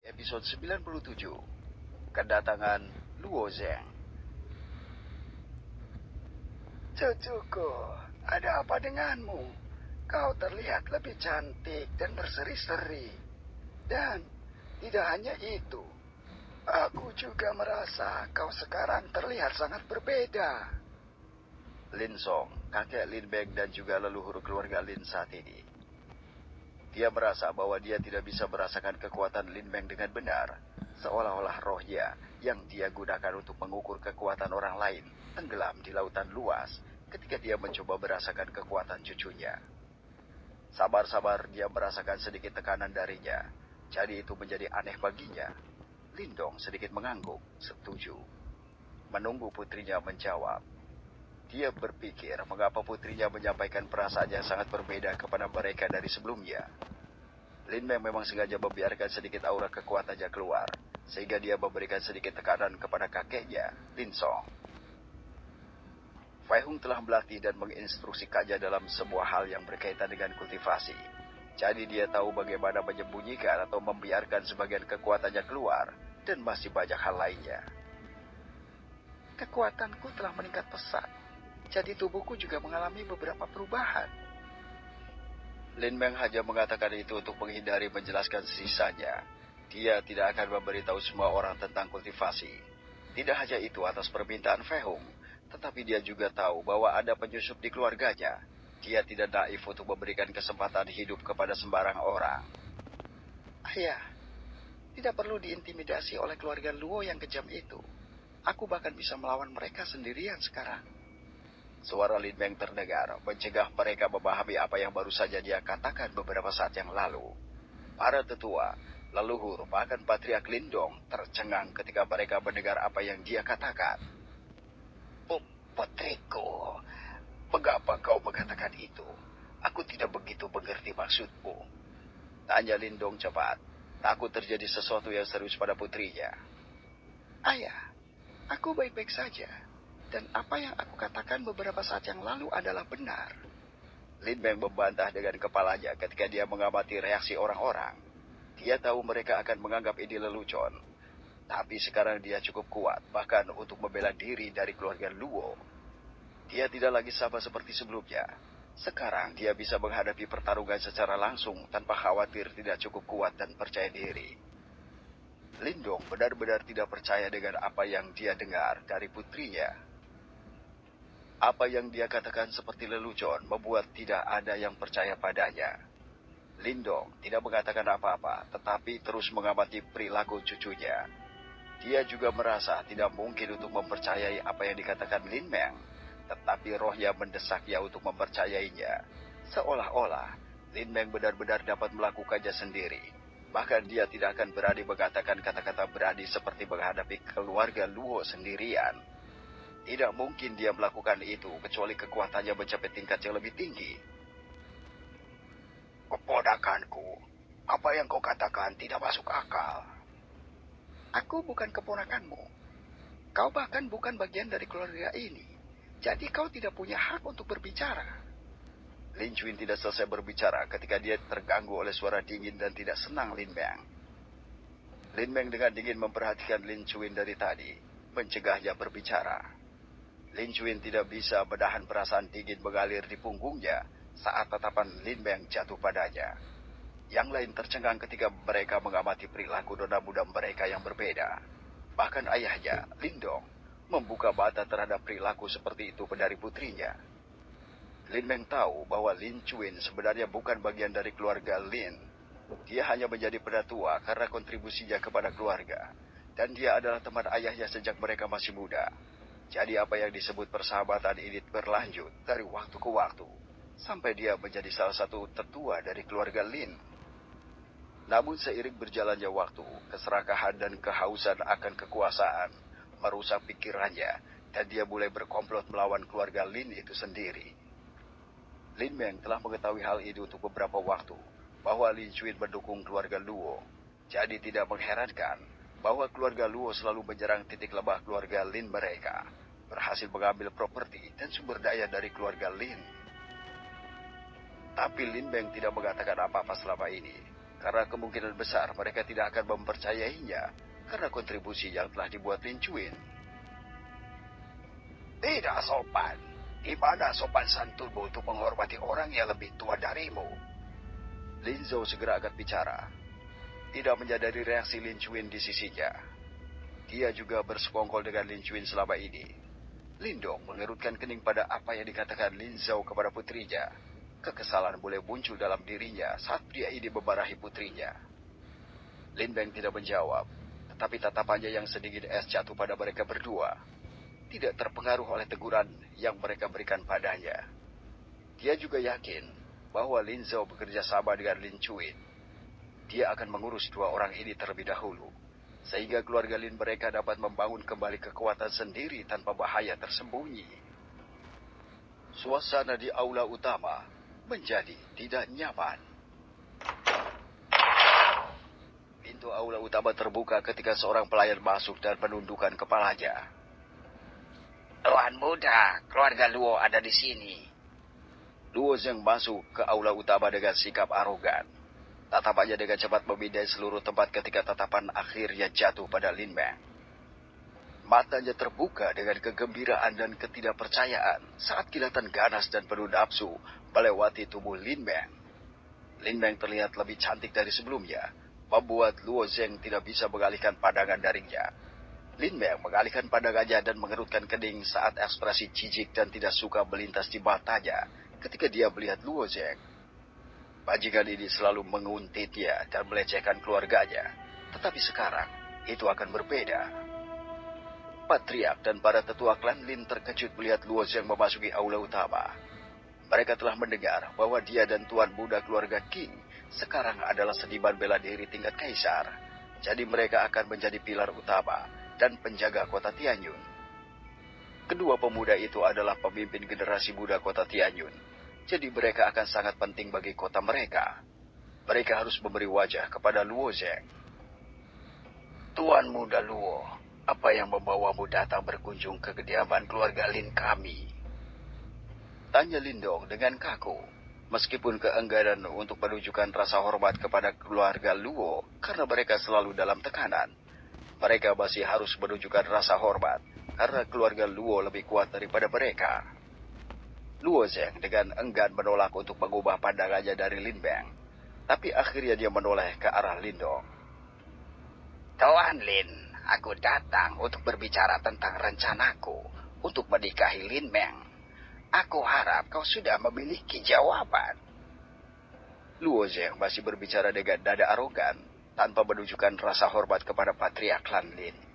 Episode 97, Kedatangan Luo Zheng. Cucuku, ada apa denganmu? Kau terlihat lebih cantik dan berseri-seri. Dan tidak hanya itu, aku juga merasa kau sekarang terlihat sangat berbeda. Lin Song, kakek Lin Beng dan juga leluhur keluarga Lin saat ini. Dia merasa bahwa dia tidak bisa merasakan kekuatan Lin Beng dengan benar, seolah-olah rohnya yang dia gunakan untuk mengukur kekuatan orang lain tenggelam di lautan luas ketika dia mencoba merasakan kekuatan cucunya. Sabar-sabar dia merasakan sedikit tekanan darinya, jadi itu menjadi aneh baginya. Lindong sedikit mengangguk, setuju. Menunggu putrinya menjawab. Dia berpikir mengapa putrinya menyampaikan perasaan yang sangat berbeda kepada mereka dari sebelumnya. Lin Meng memang sengaja membiarkan sedikit aura kekuatannya keluar, sehingga dia memberikan sedikit tekanan kepada kakeknya, Lin Song. Fei Hung telah melatih dan menginstruksikannya dalam semua hal yang berkaitan dengan kultivasi. Jadi dia tahu bagaimana menyembunyikan atau membiarkan sebagian kekuatannya keluar, dan masih banyak hal lainnya. Kekuatanku telah meningkat pesat. Jadi tubuhku juga mengalami beberapa perubahan. Lin Meng hanya mengatakan itu untuk menghindari menjelaskan sisanya. Dia tidak akan memberitahu semua orang tentang kultivasi. Tidak hanya itu atas permintaan Fei Hung, tetapi dia juga tahu bahwa ada penyusup di keluarganya. Dia tidak naif untuk memberikan kesempatan hidup kepada sembarang orang. Ayah, tidak perlu diintimidasi oleh keluarga Luo yang kejam itu. Aku bahkan bisa melawan mereka sendirian sekarang. Suara Lin Meng terdengar, mencegah mereka memahami apa yang baru saja dia katakan beberapa saat yang lalu. Para tetua, leluhur, bahkan Patriark Lindong tercengang ketika mereka mendengar apa yang dia katakan. Putriku, mengapa kau mengatakan itu? Aku tidak begitu mengerti maksudmu. Tanya Lindong cepat, takut terjadi sesuatu yang serius pada putrinya. Ayah, aku baik-baik saja. Dan apa yang aku katakan beberapa saat yang lalu adalah benar. Lin Meng membantah dengan kepalanya ketika dia mengamati reaksi orang-orang. Dia tahu mereka akan menganggap ini lelucon. Tapi sekarang dia cukup kuat, bahkan untuk membela diri dari keluarga Luo. Dia tidak lagi sama seperti sebelumnya. Sekarang dia bisa menghadapi pertarungan secara langsung tanpa khawatir tidak cukup kuat dan percaya diri. Lindong benar-benar tidak percaya dengan apa yang dia dengar dari putrinya. Apa yang dia katakan seperti lelucon membuat tidak ada yang percaya padanya. Lindong tidak mengatakan apa-apa, tetapi terus mengamati perilaku cucunya. Dia juga merasa tidak mungkin untuk mempercayai apa yang dikatakan Lin Meng, tetapi rohnya mendesaknya untuk mempercayainya. Seolah-olah Lin Meng benar-benar dapat melakukannya sendiri. Bahkan dia tidak akan berani mengatakan kata-kata berani seperti menghadapi keluarga Luo sendirian. Tidak mungkin dia melakukan itu kecuali kekuatannya mencapai tingkat yang lebih tinggi. Keponakanku, apa yang kau katakan tidak masuk akal. Aku bukan keponakanmu. Kau bahkan bukan bagian dari keluarga ini. Jadi kau tidak punya hak untuk berbicara. Lin Chuin tidak selesai berbicara ketika dia terganggu oleh suara dingin dan tidak senang Lin Meng. Lin Meng dengan dingin memperhatikan Lin Chuin dari tadi, mencegahnya berbicara. Lin Chuin tidak bisa menahan perasaan dingin mengalir di punggungnya saat tatapan Lin Meng jatuh padanya. Yang lain tercengang ketika mereka mengamati perilaku nona muda mereka yang berbeda. Bahkan ayahnya, Lindong, membuka mata terhadap perilaku seperti itu dari putrinya. Lin Meng tahu bahwa Lin Chuin sebenarnya bukan bagian dari keluarga Lin. Dia hanya menjadi penatua karena kontribusinya kepada keluarga. Dan dia adalah teman ayahnya sejak mereka masih muda. Jadi apa yang disebut persahabatan ini berlanjut dari waktu ke waktu, sampai dia menjadi salah satu tetua dari keluarga Lin. Namun seiring berjalannya waktu, keserakahan dan kehausan akan kekuasaan merusak pikirannya, dan dia mulai berkomplot melawan keluarga Lin itu sendiri. Lin Meng telah mengetahui hal itu untuk beberapa waktu, bahwa Lin Chuin mendukung keluarga Luo. Jadi tidak mengherankan bahwa keluarga Luo selalu menyerang titik lemah keluarga Lin mereka, berhasil mengambil properti dan sumber daya dari keluarga Lin. Tapi Lin Meng tidak mengatakan apa-apa selama ini. karena kemungkinan besar mereka tidak akan mempercayainya karena kontribusi yang telah dibuat Lin Chuin. Tidak sopan. Di mana sopan santunmu untuk menghormati orang yang lebih tua darimu? Lin Zhou segera angkat bicara. Tidak menyadari reaksi Lin Chuin di sisinya. Dia juga bersekongkol dengan Lin Chuin selama ini. Lindong mengerutkan kening pada apa yang dikatakan Lin Zhou kepada putrinya. Kekesalan mulai muncul dalam dirinya saat pria ini memarahi putrinya. Lin Beng tidak menjawab, tetapi tatapannya yang sedingin es jatuh pada mereka berdua. Tidak terpengaruh oleh teguran yang mereka berikan padanya. Dia juga yakin bahwa Lin Zhou bekerja sama dengan Lin Chuin. Dia akan mengurus dua orang ini terlebih dahulu, sehingga keluarga Lin mereka dapat membangun kembali kekuatan sendiri tanpa bahaya tersembunyi. Suasana di aula utama menjadi tidak nyaman. Pintu aula utama terbuka ketika seorang pelayan masuk dan menundukkan kepalanya. Tuan muda, keluarga Luo ada di sini. Luo Zheng masuk ke aula utama dengan sikap arogan. Tatapannya dengan cepat memindai seluruh tempat ketika tatapan akhirnya jatuh pada Lin Beng. Matanya terbuka dengan kegembiraan dan ketidakpercayaan saat kilatan ganas dan penuh nafsu melewati tubuh Lin Beng. Lin Beng terlihat lebih cantik dari sebelumnya, membuat Luo Zheng tidak bisa mengalihkan pandangan darinya. Lin Beng mengalihkan pandangannya dan mengerutkan kening saat ekspresi jijik dan tidak suka melintas di matanya ketika dia melihat Luo Zheng. Bajingan ini selalu menguntitnya dan melecehkan keluarganya. Tetapi sekarang, itu akan berbeda. Patriark dan para tetua klan Lin terkejut melihat Luo Zheng memasuki aula utama. Mereka telah mendengar bahwa dia dan tuan muda keluarga Qing sekarang adalah seniman bela diri tingkat kaisar. Jadi mereka akan menjadi pilar utama dan penjaga kota Tianyun. Kedua pemuda itu adalah pemimpin generasi muda kota Tianyun. Jadi mereka akan sangat penting bagi kota mereka. Mereka harus memberi wajah kepada Luo Zheng. Tuan muda Luo, apa yang membawamu datang berkunjung ke kediaman keluarga Lin kami? Tanya Lindong dengan kaku. Meskipun keengganan untuk menunjukkan rasa hormat kepada keluarga Luo karena mereka selalu dalam tekanan, mereka masih harus menunjukkan rasa hormat karena keluarga Luo lebih kuat daripada mereka. Luo Zheng dengan enggan menolak untuk mengubah pandangannya dari Lin Beng. Tapi akhirnya dia menoleh ke arah Lindong. Tuan Lin, aku datang untuk berbicara tentang rencanaku untuk menikahi Lin Beng. Aku harap kau sudah memiliki jawaban. Luo Zheng masih berbicara dengan nada arogan tanpa menunjukkan rasa hormat kepada patriark klan Lin.